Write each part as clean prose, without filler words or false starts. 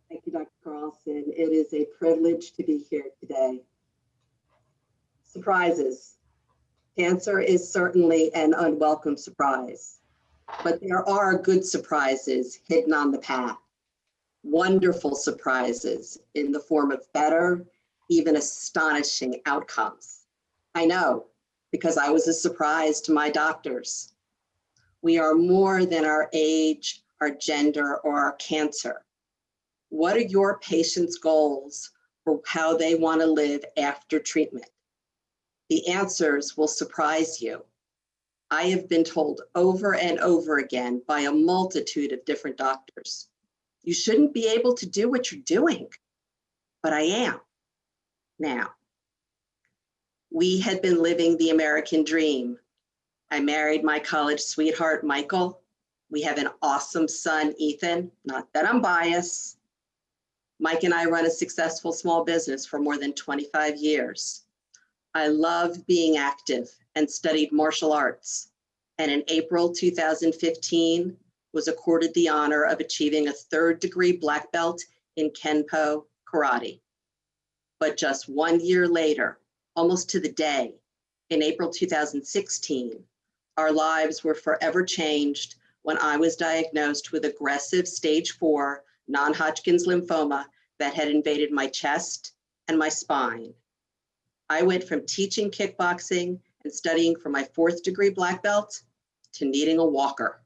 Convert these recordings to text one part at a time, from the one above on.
Thank you, Dr. Carlson. It is a privilege to be here today. Surprises. Cancer is certainly an unwelcome surprise, but there are good surprises hidden on the path. Wonderful surprises in the form of better, even astonishing outcomes. I know, because I was a surprise to my doctors. We are more than our age, our gender, or our cancer. What are your patients' goals for how they want to live after treatment? The answers will surprise you. I have been told over and over again by a multitude of different doctors, you shouldn't be able to do what you're doing, but I am now. We had been living the American dream. I married my college sweetheart, Michael. We have an awesome son, Ethan. Not that I'm biased. Mike and I run a successful small business for more than 25 years. I love being active and studied martial arts. And in April 2015, was accorded the honor of achieving a third-degree black belt in Kenpo karate. But just 1 year later, almost to the day, in April 2016, our lives were forever changed when I was diagnosed with aggressive stage 4 non-Hodgkin's lymphoma that had invaded my chest and my spine. I went from teaching kickboxing and studying for my 4th-degree black belt to needing a walker.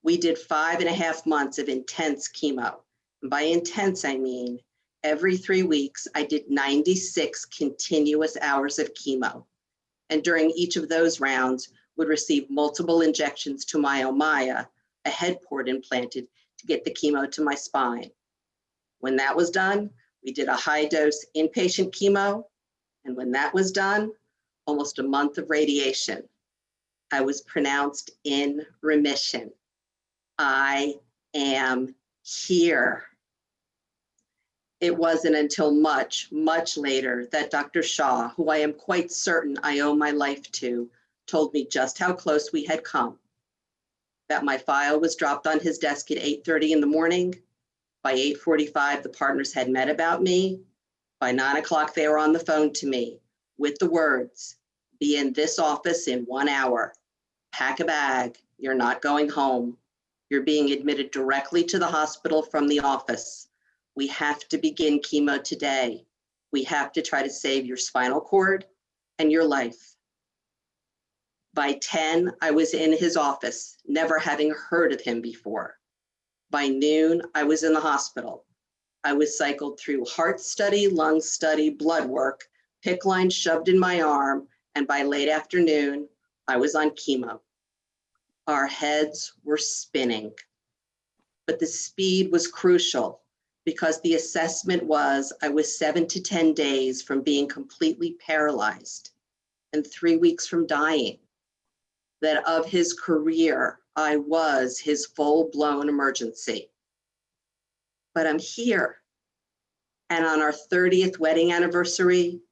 We did 5.5 months of intense chemo. And by intense, I mean every 3 weeks, I did 96 continuous hours of chemo. And during each of those rounds, would receive multiple injections to my Omaya, a head port implanted to get the chemo to my spine. When that was done, we did a high-dose inpatient chemo. And when that was done, almost a month of radiation. I was pronounced in remission. I am here. It wasn't until much, much later that Dr. Shah, who I am quite certain I owe my life to, told me just how close we had come. That my file was dropped on his desk at 8:30 in the morning. By 8:45, the partners had met about me. By 9 o'clock, they were on the phone to me with the words, be in this office in 1 hour. Pack a bag, you're not going home. You're being admitted directly to the hospital from the office. We have to begin chemo today. We have to try to save your spinal cord and your life. By 10, I was in his office, never having heard of him before. By noon, I was in the hospital. I was cycled through heart study, lung study, blood work, PICC line shoved in my arm, and by late afternoon, I was on chemo. Our heads were spinning, but the speed was crucial because the assessment was I was 7 to 10 days from being completely paralyzed and 3 weeks from dying. That of his career, I was his full-blown emergency. But I'm here. And on our 30th wedding anniversary,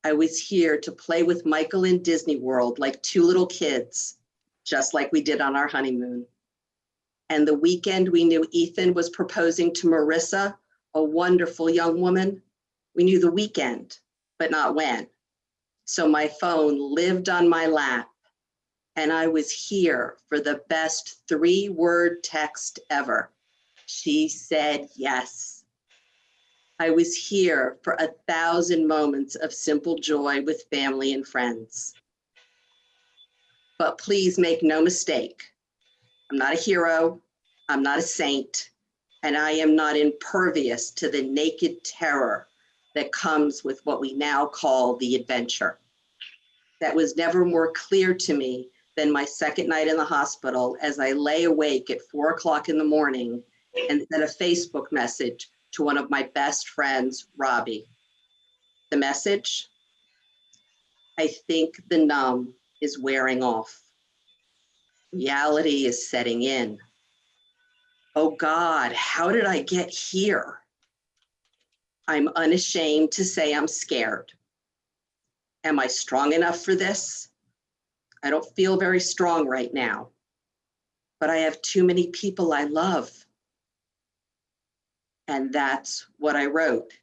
I was here to play with Michael in Disney World like 2 little kids, just like we did on our honeymoon. And the weekend we knew Ethan was proposing to Marissa, a wonderful young woman, we knew the weekend, but not when. So my phone lived on my lap, and I was here for the best 3-word text ever. She said yes. I was here for 1,000 moments of simple joy with family and friends. But please make no mistake, I'm not a hero, I'm not a saint, and I am not impervious to the naked terror that comes with what we now call the adventure. That was never more clear to me than my second night in the hospital as I lay awake at 4 o'clock in the morning and sent a Facebook message to one of my best friends, Robbie. The message, I think the numb is wearing off. Reality is setting in. Oh God, how did I get here? I'm unashamed to say I'm scared. Am I strong enough for this? I don't feel very strong right now, but I have too many people I love. And that's what I wrote.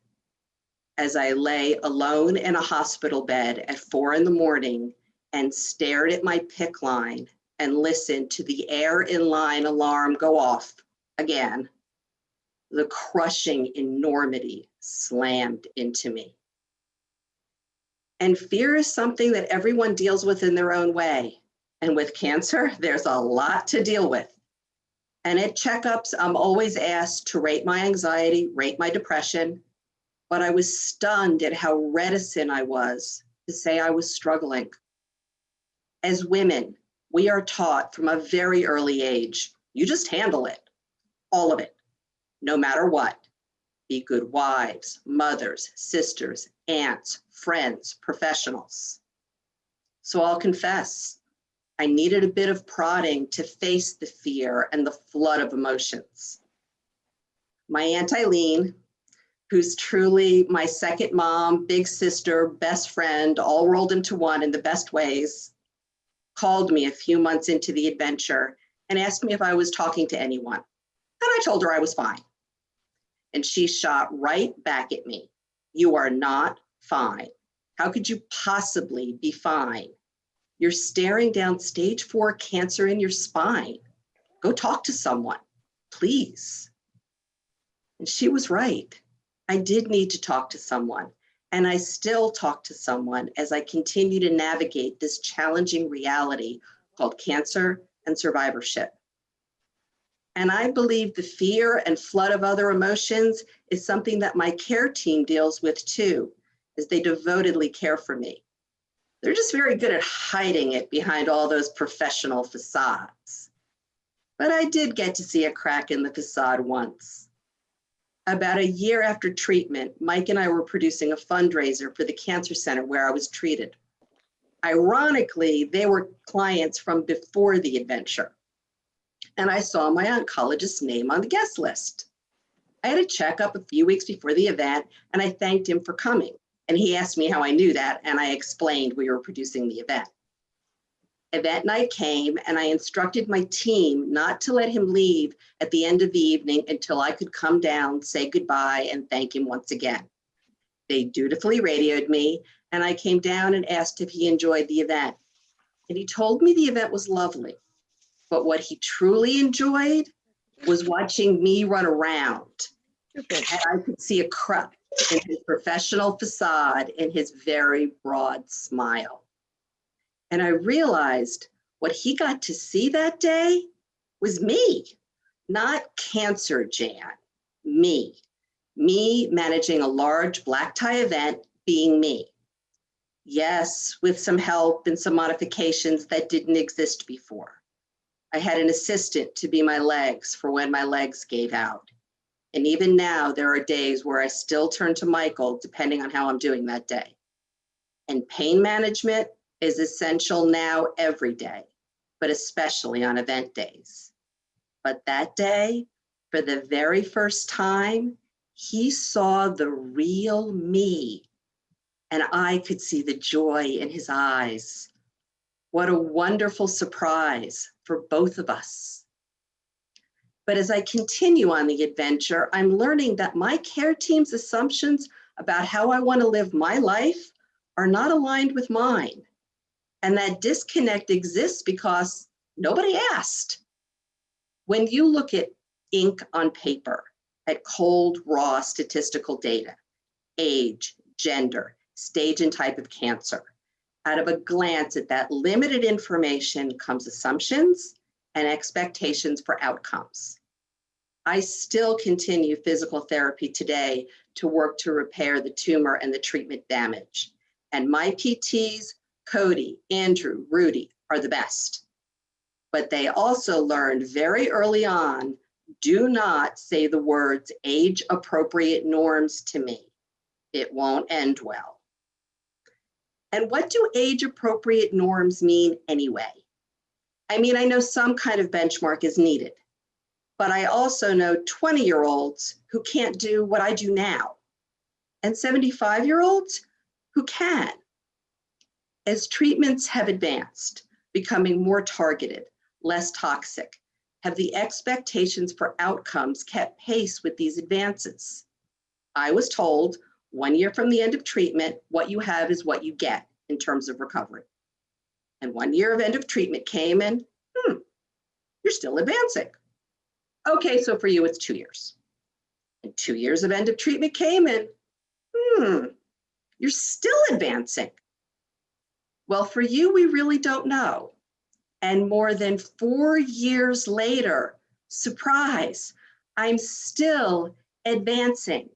As I lay alone in a hospital bed at 4 a.m. and stared at my PICC line and listened to the air in line alarm go off again, the crushing enormity slammed into me. And fear is something that everyone deals with in their own way. And with cancer, there's a lot to deal with. And at checkups, I'm always asked to rate my anxiety, rate my depression, but I was stunned at how reticent I was to say I was struggling. As women, we are taught from a very early age, you just handle it, all of it, no matter what. Be good wives, mothers, sisters, aunts, friends, professionals. So I'll confess, I needed a bit of prodding to face the fear and the flood of emotions. My Aunt Eileen, who's truly my second mom, big sister, best friend, all rolled into one in the best ways, called me a few months into the adventure and asked me if I was talking to anyone. And I told her I was fine. And she shot right back at me. You are not fine. How could you possibly be fine? You're staring down stage 4 cancer in your spine. Go talk to someone, please. And she was right. I did need to talk to someone, and I still talk to someone as I continue to navigate this challenging reality called cancer and survivorship. And I believe the fear and flood of other emotions is something that my care team deals with too, as they devotedly care for me. They're just very good at hiding it behind all those professional facades. But I did get to see a crack in the facade once. About a year after treatment, Mike and I were producing a fundraiser for the cancer center where I was treated. Ironically, they were clients from before the adventure. And I saw my oncologist's name on the guest list. I had a checkup a few weeks before the event, and I thanked him for coming. And he asked me how I knew that, and I explained we were producing the event. Event night came, and I instructed my team not to let him leave at the end of the evening until I could come down, say goodbye, and thank him once again. They dutifully radioed me, and I came down and asked if he enjoyed the event. And he told me the event was lovely. But what he truly enjoyed was watching me run around. And I could see a crack in his professional facade and his very broad smile. And I realized what he got to see that day was me, not cancer Jan, me. Me managing a large black tie event, being me. Yes, with some help and some modifications that didn't exist before. I had an assistant to be my legs for when my legs gave out. And even now, there are days where I still turn to Michael, depending on how I'm doing that day. And pain management is essential now every day, but especially on event days. But that day, for the very first time, he saw the real me, and I could see the joy in his eyes. What a wonderful surprise for both of us. But as I continue on the adventure, I'm learning that my care team's assumptions about how I want to live my life are not aligned with mine. And that disconnect exists because nobody asked. When you look at ink on paper, at cold, raw statistical data, age, gender, stage and type of cancer, out of a glance at that limited information comes assumptions and expectations for outcomes. I still continue physical therapy today to work to repair the tumor and the treatment damage. And my PTs, Cody, Andrew, Rudy, are the best. But they also learned very early on, do not say the words age-appropriate norms to me. It won't end well. And what do age-appropriate norms mean anyway? I mean, I know some kind of benchmark is needed, but I also know 20-year-olds who can't do what I do now, and 75-year-olds who can. As treatments have advanced, becoming more targeted, less toxic, Have the expectations for outcomes kept pace with these advances? I was told 1 year from the end of treatment, what you have is what you get in terms of recovery. And 1 year of end of treatment came and, you're still advancing. Okay, so for you, it's 2 years. And 2 years of end of treatment came and, you're still advancing. Well, for you, we really don't know. And more than 4 years later, surprise, I'm still advancing.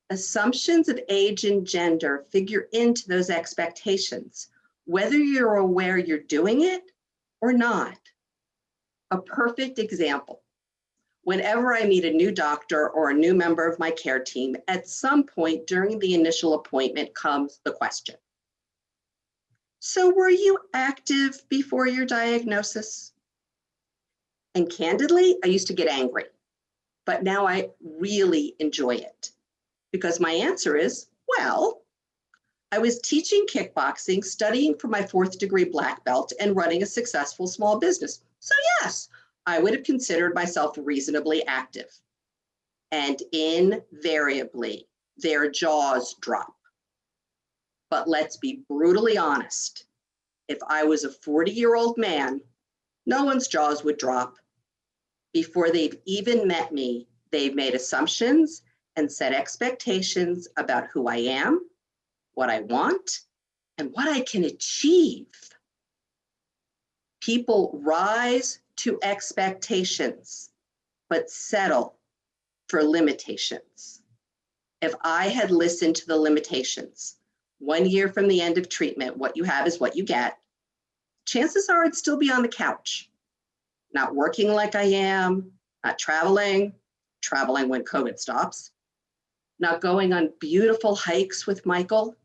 Assumptions of age and gender figure into those expectations, whether you're aware you're doing it or not. A perfect example. Whenever I meet a new doctor or a new member of my care team, at some point during the initial appointment comes the question. So were you active before your diagnosis? And candidly, I used to get angry, but now I really enjoy it because my answer is, well, I was teaching kickboxing, studying for my 4th degree black belt, and running a successful small business. So yes, I would have considered myself reasonably active. And invariably, their jaws drop. But let's be brutally honest. If I was a 40-year-old man, no one's jaws would drop. Before they've even met me, they've made assumptions and set expectations about who I am, what I want, and what I can achieve. People rise to expectations, but settle for limitations. If I had listened to the limitations, 1 year from the end of treatment, what you have is what you get, chances are I'd still be on the couch, not working like I am, not traveling when COVID stops, not going on beautiful hikes with Michael.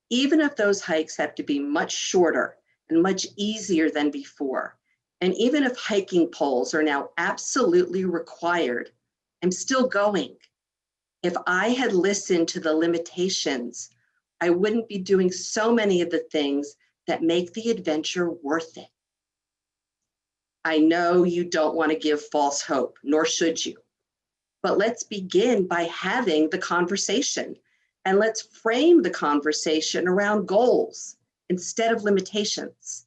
Even if those hikes have to be much shorter and much easier than before, and even if hiking poles are now absolutely required, I'm still going. If I had listened to the limitations, I wouldn't be doing so many of the things that make the adventure worth it. I know you don't want to give false hope, nor should you. But let's begin by having the conversation, and let's frame the conversation around goals instead of limitations.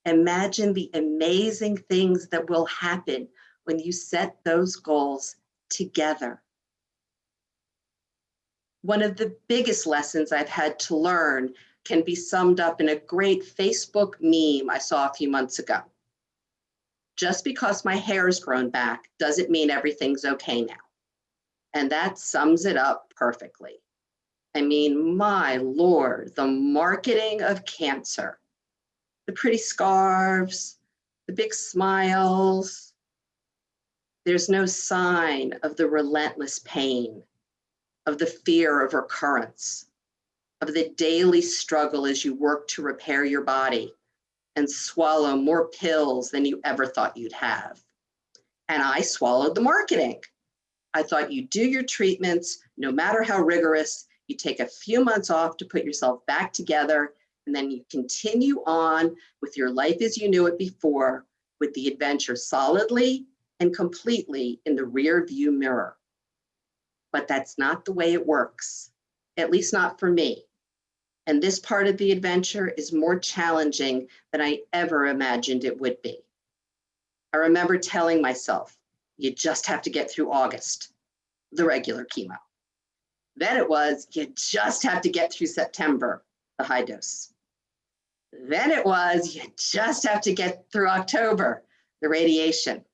Imagine the amazing things that will happen when you set those goals together. One of the biggest lessons I've had to learn can be summed up in a great Facebook meme I saw a few months ago. Just because my hair's grown back doesn't mean everything's okay now. And that sums it up perfectly. I mean, my Lord, the marketing of cancer, the pretty scarves, the big smiles. There's no sign of the relentless pain, of the fear of recurrence, of the daily struggle as you work to repair your body and swallow more pills than you ever thought you'd have. And I swallowed the marketing. I thought you do your treatments, no matter how rigorous, you take a few months off to put yourself back together, and then you continue on with your life as you knew it before, with the adventure solidly and completely in the rear view mirror. But that's not the way it works, at least not for me. And this part of the adventure is more challenging than I ever imagined it would be. I remember telling myself, you just have to get through August, the regular chemo. Then it was, you just have to get through September, the high dose. Then it was, you just have to get through October, the radiation.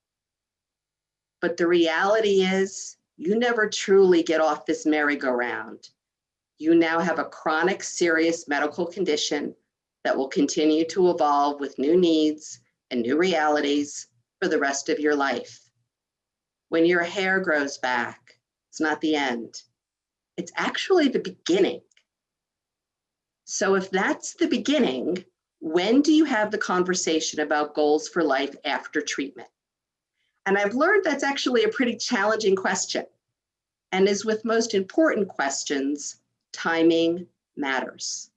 But the reality is, you never truly get off this merry-go-round. You now have a chronic, serious medical condition that will continue to evolve with new needs and new realities for the rest of your life. When your hair grows back, it's not the end. It's actually the beginning. So if that's the beginning, when do you have the conversation about goals for life after treatment? And I've learned that's actually a pretty challenging question. And as with most important questions, timing matters.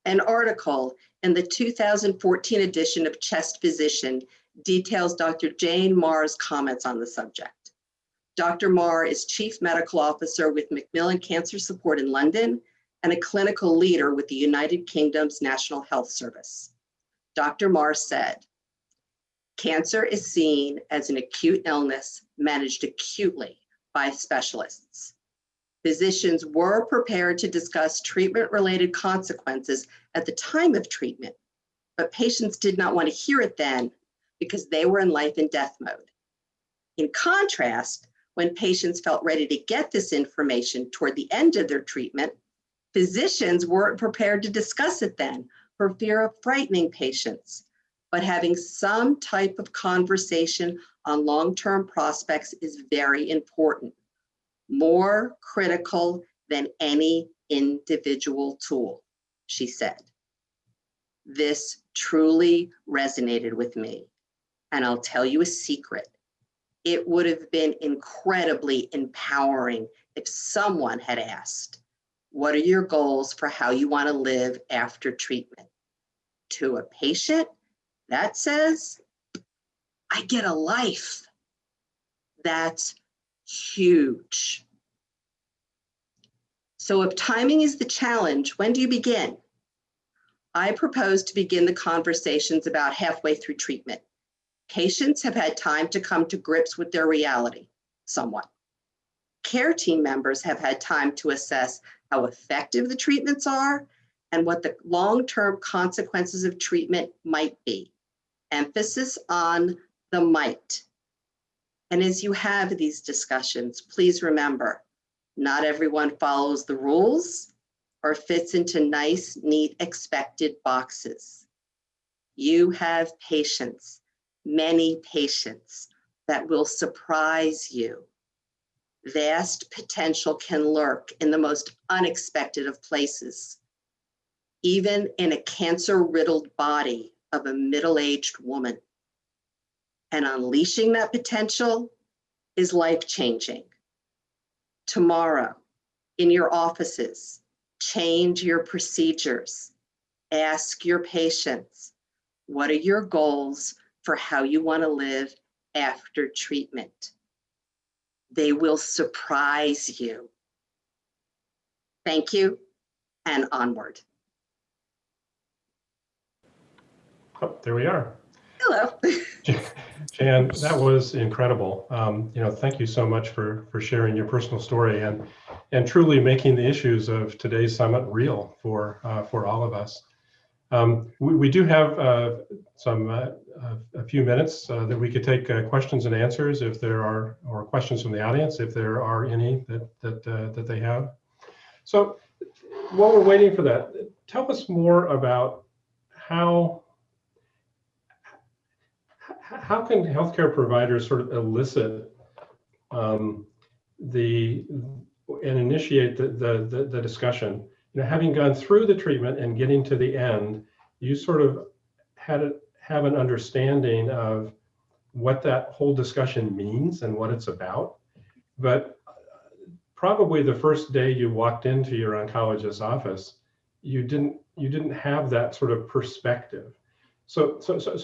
An article in the 2014 edition of Chest Physician details Dr. Jane Marr's comments on the subject. Dr. Marr is Chief Medical Officer with Macmillan Cancer Support in London and a clinical leader with the United Kingdom's National Health Service. Dr. Marr said, "Cancer is seen as an acute illness managed acutely by specialists. Physicians were prepared to discuss treatment-related consequences at the time of treatment, but patients did not want to hear it then because they were in life and death mode. In contrast, when patients felt ready to get this information toward the end of their treatment, physicians weren't prepared to discuss it then for fear of frightening patients. But having some type of conversation on long-term prospects is very important, more critical than any individual tool," she said. This truly resonated with me. And I'll tell you a secret. It would have been incredibly empowering if someone had asked, "What are your goals for how you want to live after treatment?" To a patient, that says, "I get a life." That's huge. So if timing is the challenge, when do you begin? I propose to begin the conversations about halfway through treatment. Patients have had time to come to grips with their reality, somewhat. Care team members have had time to assess how effective the treatments are and what the long-term consequences of treatment might be. Emphasis on the might. And as you have these discussions, please remember, not everyone follows the rules or fits into nice, neat, expected boxes. You have patients, many patients, that will surprise you. Vast potential can lurk in the most unexpected of places, even in a cancer-riddled body of a middle-aged woman. And unleashing that potential is life-changing. Tomorrow, in your offices, change your procedures. Ask your patients, what are your goals for how you want to live after treatment? They will surprise you. Thank you, and onward. Oh, there we are. Hello. Jan, that was incredible. Thank you so much for sharing your personal story and truly making the issues of today's summit real for all of us. We do have a few minutes that we could take questions and answers if there are, or questions from the audience if there are any that they have. So while we're waiting for that, tell us more about how can healthcare providers sort of elicit and initiate the discussion? Having gone through the treatment and getting to the end, you sort of have an understanding of what that whole discussion means and what it's about. But probably the first day you walked into your oncologist's office, you didn't have that sort of perspective. So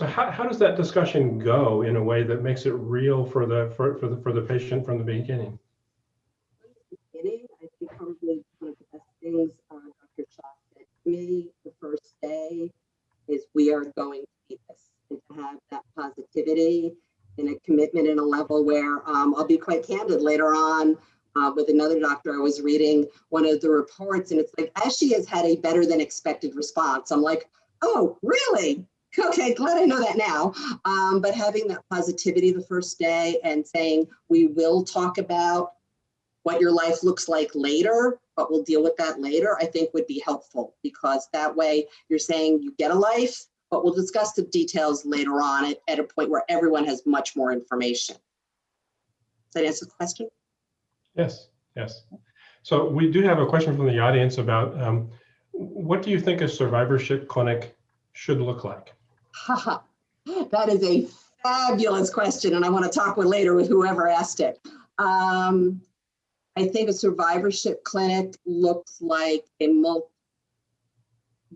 how does that discussion go in a way that makes it real for the patient from the beginning? I think probably one of the best things Dr. Shaw said to me the first day is we are going to beat this, and to have that positivity and a commitment in a level where I'll be quite candid later on with another doctor. I was reading one of the reports and it's like, as she has had a better than expected response, I'm like, oh, really? Okay, glad I know that now. But having that positivity the first day and saying, we will talk about what your life looks like later, but we'll deal with that later, I think would be helpful, because that way you're saying you get a life, but we'll discuss the details later on at a point where everyone has much more information. Does that answer the question? Yes. So we do have a question from the audience about what do you think a survivorship clinic should look like? That is a fabulous question, and I want to talk later with whoever asked it. I think a survivorship clinic looks like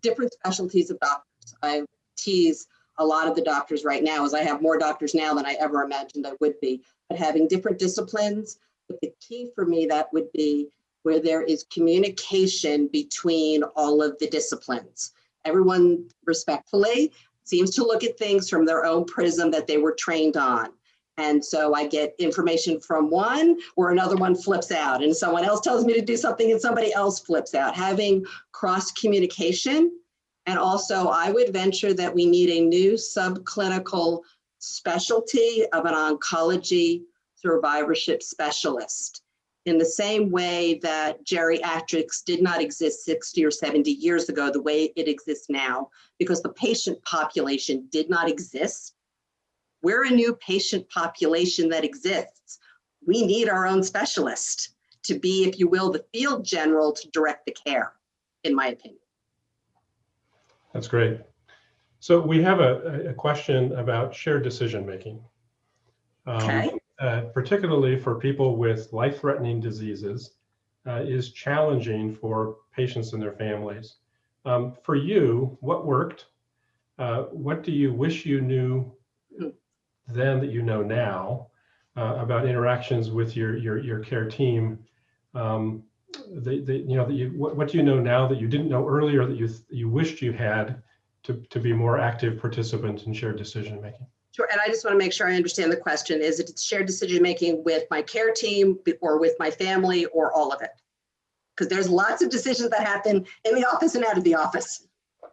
different specialties of doctors. I tease a lot of the doctors right now is I have more doctors now than I ever imagined I would be, but having different disciplines. But the key for me, that would be where there is communication between all of the disciplines. Everyone respectfully seems to look at things from their own prism that they were trained on. And so I get information from one or another one flips out and someone else tells me to do something and somebody else flips out. Having cross communication. And also I would venture that we need a new subclinical specialty of an oncology survivorship specialist. In the same way that geriatrics did not exist 60 or 70 years ago, the way it exists now, because the patient population did not exist. We're a new patient population that exists. We need our own specialist to be, if you will, the field general to direct the care, in my opinion. That's great. So we have a question about shared decision-making. Okay. Particularly for people with life-threatening diseases, is challenging for patients and their families. For you, what worked? What do you wish you knew then that you know now about interactions with your care team? What do you know now that you didn't know earlier that you wished you had to be more active participants in shared decision making? Sure, and I just want to make sure I understand the question. Is it shared decision making with my care team or with my family or all of it? Because there's lots of decisions that happen in the office and out of the office.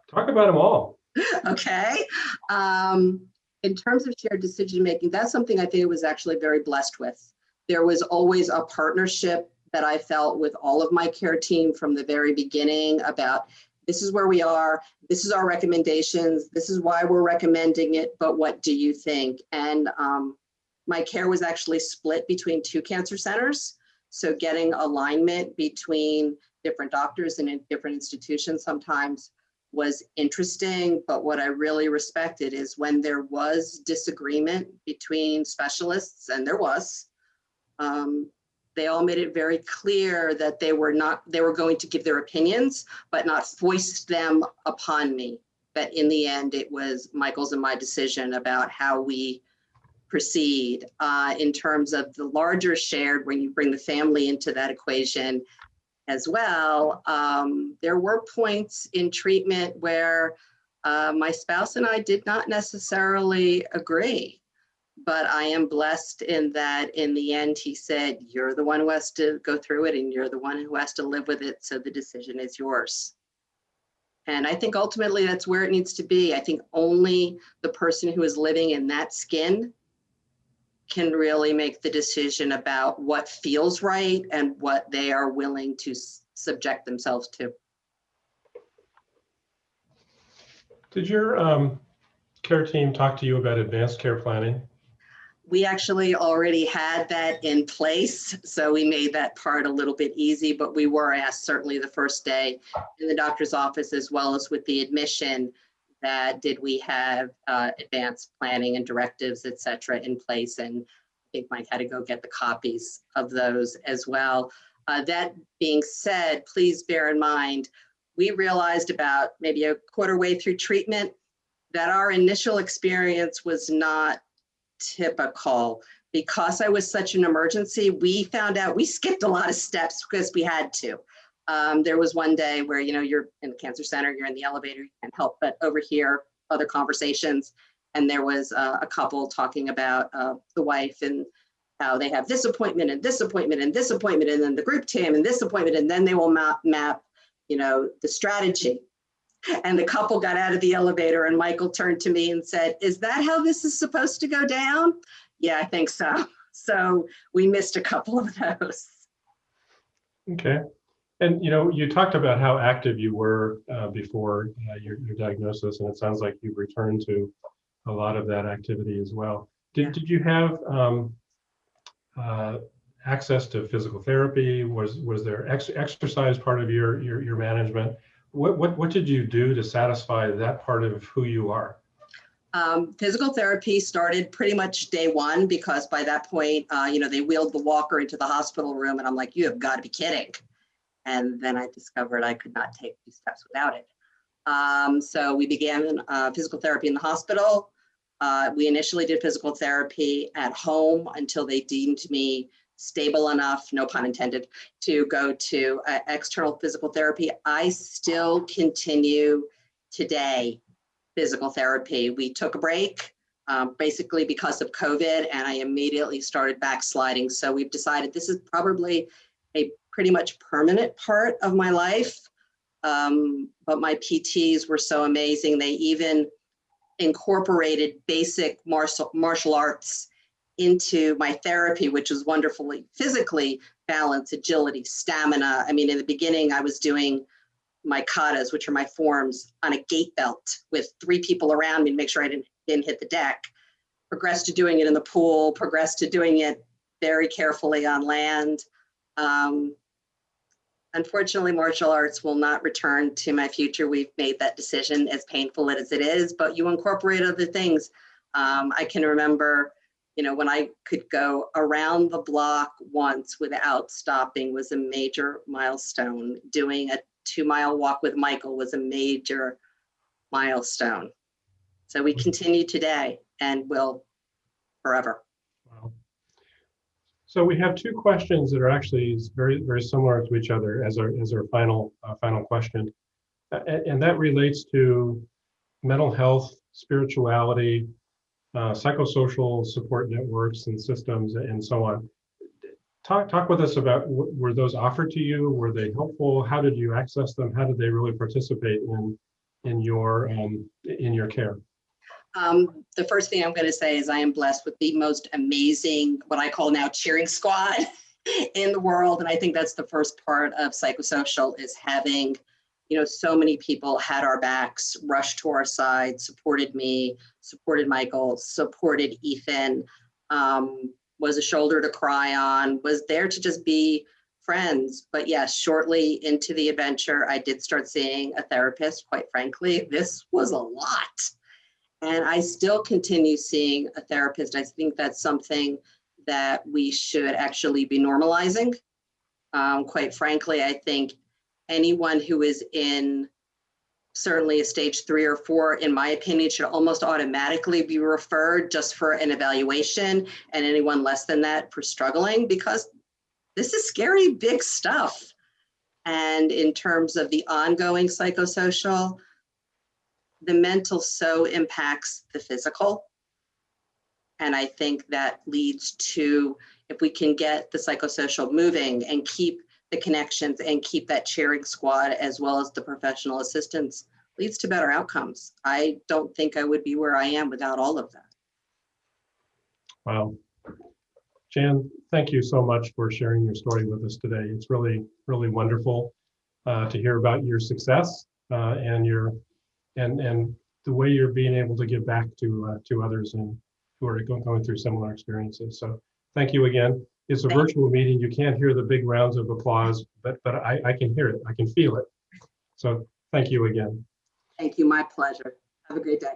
Talk about them all. Okay. In terms of shared decision making, that's something I think I was actually very blessed with. There was always a partnership that I felt with all of my care team from the very beginning about this is where we are, this is our recommendations, this is why we're recommending it, but what do you think? And my care was actually split between 2 cancer centers. So getting alignment between different doctors and in different institutions sometimes was interesting, but what I really respected is when there was disagreement between specialists, and there was, they all made it very clear that they were going to give their opinions, but not foist them upon me. But in the end, it was Michael's and my decision about how we proceed. In terms of the larger shared, when you bring the family into that equation, as well, there were points in treatment where my spouse and I did not necessarily agree, but I am blessed in that in the end, he said, you're the one who has to go through it and you're the one who has to live with it. So the decision is yours. And I think ultimately that's where it needs to be. I think only the person who is living in that skin can really make the decision about what feels right and what they are willing to subject themselves to. Did your care team talk to you about advanced care planning? We actually already had that in place, so we made that part a little bit easy, but we were asked certainly the first day in the doctor's office as well as with the admission that did we have advanced planning and directives, et cetera, in place. And I think Mike had to go get the copies of those as well. That being said, please bear in mind, we realized about maybe a quarter way through treatment that our initial experience was not typical. Because I was such an emergency, we found out we skipped a lot of steps because we had to. There was one day where, you're in the cancer center, you're in the elevator, you can't help but overhear other conversations. And there was a couple talking about the wife and how they have this appointment and this appointment and this appointment, and then the group team and this appointment, and then they will map, the strategy. And the couple got out of the elevator and Michael turned to me and said, is that how this is supposed to go down? Yeah, I think so. So we missed a couple of those. Okay. And, you talked about how active you were before your diagnosis, and it sounds like you've returned to a lot of that activity as well. Did you have access to physical therapy? Was there exercise part of your management? What did you do to satisfy that part of who you are? Physical therapy started pretty much day one, because by that point, they wheeled the walker into the hospital room and I'm like, you have got to be kidding. And then I discovered I could not take these steps without it. So we began physical therapy in the hospital. We initially did physical therapy at home until they deemed me stable enough, no pun intended, to go to external physical therapy. I still continue today physical therapy. We took a break basically because of COVID, and I immediately started backsliding. So we've decided this is probably a pretty much permanent part of my life. But my PTs were so amazing. They even incorporated basic martial arts into my therapy, which was wonderfully physically balance, agility, stamina. I mean, in the beginning, I was doing my katas, which are my forms, on a gait belt with 3 people around me to make sure I didn't hit the deck. Progressed to doing it in the pool, progressed to doing it very carefully on land. Unfortunately, martial arts will not return to my future. We've made that decision, as painful as it is, but you incorporate other things. I can remember, when I could go around the block once without stopping was a major milestone. Doing a 2-mile walk with Michael was a major milestone. So we continue today and will forever. Wow. So we have 2 questions that are actually very, very similar to each other as our final question, and that relates to mental health, spirituality, psychosocial support networks and systems, and so on. Talk with us about, were those offered to you? Were they helpful? How did you access them? How did they really participate in your care? The first thing I'm going to say is I am blessed with the most amazing, what I call now, cheering squad in the world. And I think that's the first part of psychosocial, is having, so many people had our backs, rushed to our side, supported me, supported Michael, supported Ethan, was a shoulder to cry on, was there to just be friends. But yes, shortly into the adventure, I did start seeing a therapist. Quite frankly, this was a lot. And I still continue seeing a therapist. I think that's something that we should actually be normalizing. Quite frankly, I think anyone who is in certainly a stage 3 or 4, in my opinion, should almost automatically be referred just for an evaluation, and anyone less than that for struggling, because this is scary, big stuff. And in terms of the ongoing psychosocial, the mental so impacts the physical. And I think that leads to, if we can get the psychosocial moving and keep the connections and keep that cheering squad as well as the professional assistance, leads to better outcomes. I don't think I would be where I am without all of that. Wow. Jan, thank you so much for sharing your story with us today. It's really, really wonderful to hear about your success and the way you're being able to give back to others and who are going through similar experiences. So thank you again. It's a virtual meeting. You can't hear the big rounds of applause, but I can hear it. I can feel it. So thank you again. Thank you. My pleasure. Have a great day.